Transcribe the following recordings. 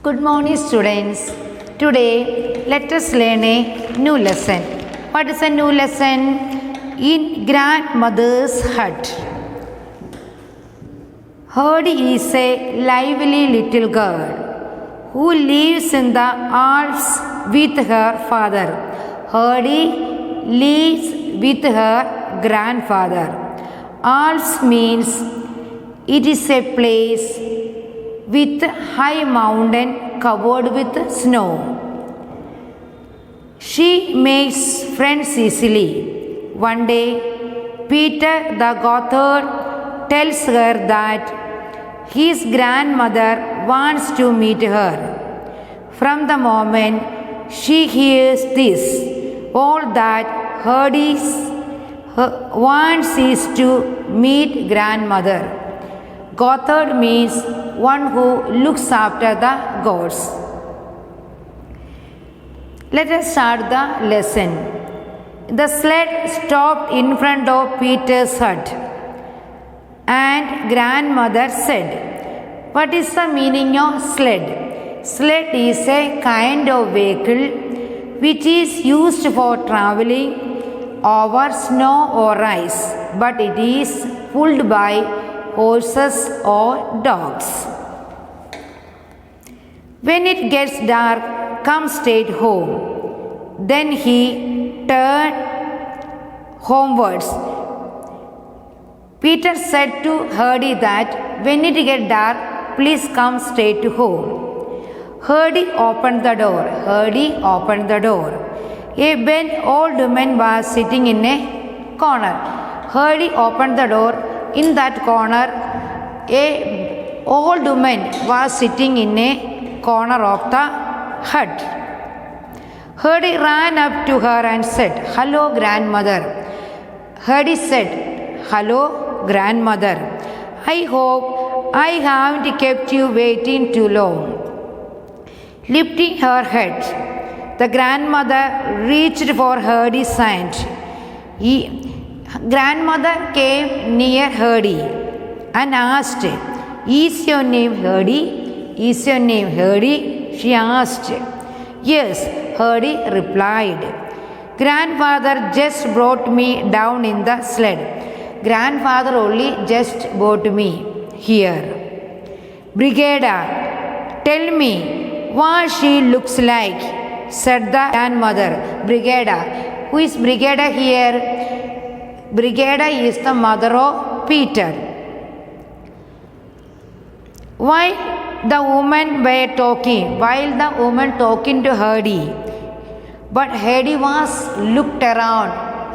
Good morning, students. Today, let us learn a new lesson. What is a new lesson? In grandmother's hut. Herd is a lively little girl who lives in the Alps with her father. Herdy lives with her grandfather. Alps means it is a place with high mountain covered with snow. She makes friends easily. One day, Peter the goatherd tells her that his grandmother wants to meet her. From the moment she hears this, all that Herdy wants is to meet grandmother. Goatherd means one who looks after the goats. Let us start the lesson. The sled stopped in front of Peter's hut, and grandmother said, "What is the meaning of sled?" Sled is a kind of vehicle which is used for traveling over snow or ice, but it is pulled by horses or dogs. When it gets dark, come straight home. Then he turned homewards. Peter said to Herdy that when it gets dark, please come straight to home. Herdy opened the door. Herdy opened the door. A bent old woman was sitting in a corner. Herdy opened the door. In that corner, a old woman was sitting in a corner of the hut. Herdy ran up to her and said, "Hello, grandmother." Herdy said, "Hello, grandmother. I hope I haven't kept you waiting too long." Lifting her head, the grandmother reached for Herdy's hand. Grandmother came near Herdy and asked, "Is your name Herdy? Is your name Herdy?" she asked. "Yes," Herdy replied. "Grandfather just brought me down in the sled." Grandfather only just brought me here. "Brigada, tell me what she looks like," said the grandmother. Brigada. Who is Brigada here? Brigada is the mother of Peter. While the woman talking to Herdy, but Herdy was looked around.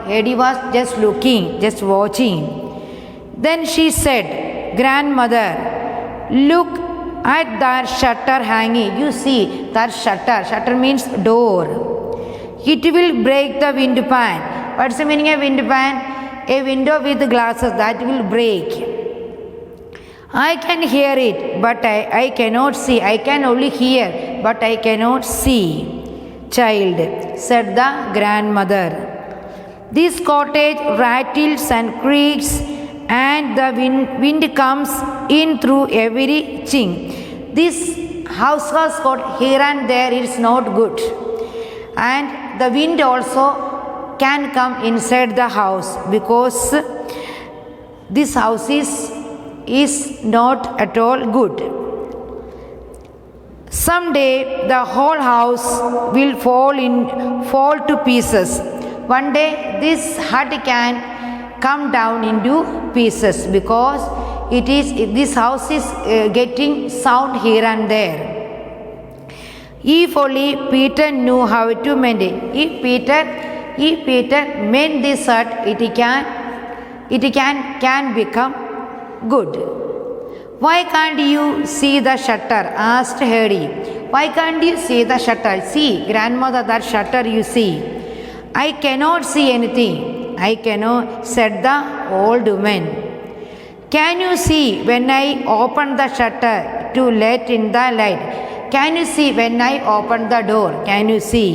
Herdy was just looking, just watching. Then she said, "Grandmother, look at that shutter hanging. You see that shutter. Shutter means door. It will break the windpan." What's the meaning of windpan? A window with glasses that will break. "I can hear it, but I cannot see. I can only hear, but I cannot see." "Child," said the grandmother, "this cottage rattles and creaks, and the wind comes in through every chink. This house was got here and there. It's not good. And the wind also can come inside the house because this house is not at all good. Someday the whole house will fall to pieces. One day this hut can come down into pieces because this house is getting sound here and there." If only Peter knew how to mend it. If Peter mend this hut, it can become good. "Why can't you see the shutter?" asked Herdy. "Why can't you see the shutter?" "See, grandmother, that shutter you see." "I cannot see anything." "I cannot," said the old woman. "Can you see when I open the shutter to let in the light? Can you see when I open the door? Can you see?"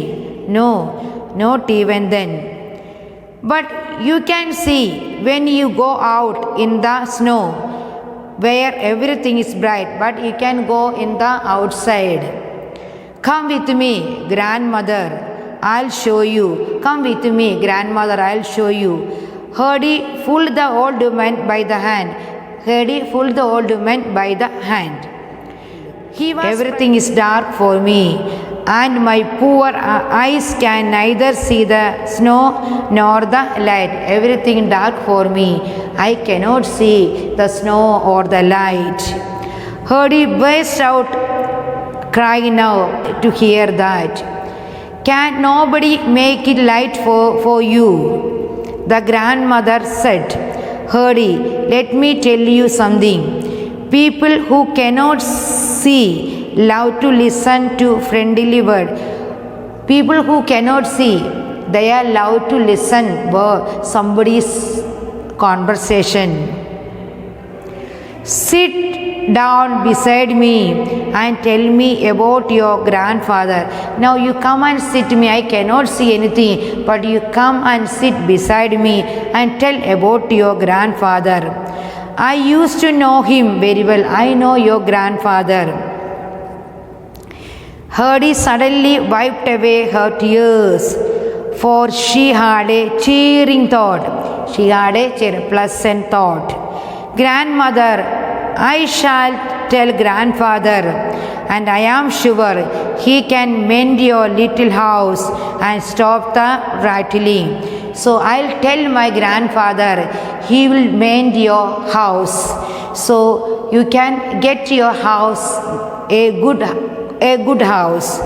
"No, not even then." "But you can see when you go out in the snow where everything is bright, but you can go in the outside. Come with me, grandmother, I'll show you. Come with me, grandmother, I'll show you. Hardy pulled the old woman by the hand. Hardy pulled the old woman by the hand. Everything is dark for me, and my poor eyes can neither see the snow nor the light. Everything dark for me. I cannot see the snow or the light. Hardy burst out crying now to hear that. Can nobody make it light for you? The grandmother said. Hardy, let me tell you something. People who cannot see love to listen to friendly word. People who cannot see, they are allowed to listen to somebody's conversation. Sit down beside me and tell me about your grandfather. Now you come and sit me. I cannot see anything, but you come and sit beside me and tell about your grandfather. I used to know him very well. I know your grandfather. Hardy suddenly wiped away her tears, for she had a cheering thought. She had a pleasant thought. Grandmother, I shall tell grandfather, and I am sure he can mend your little house and stop the rattling. So I'll tell my grandfather, he will mend your house. So you can get your house a good house.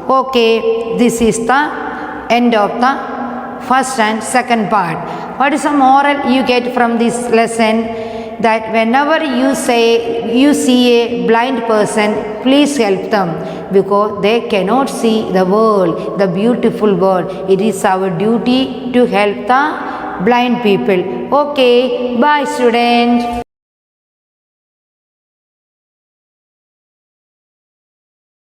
Okay, this is the end of the first and second part. What is the moral you get from this lesson? That whenever you see a blind person, please help them, because they cannot see the world, the beautiful world. It is our duty to help the blind people. Okay, bye students.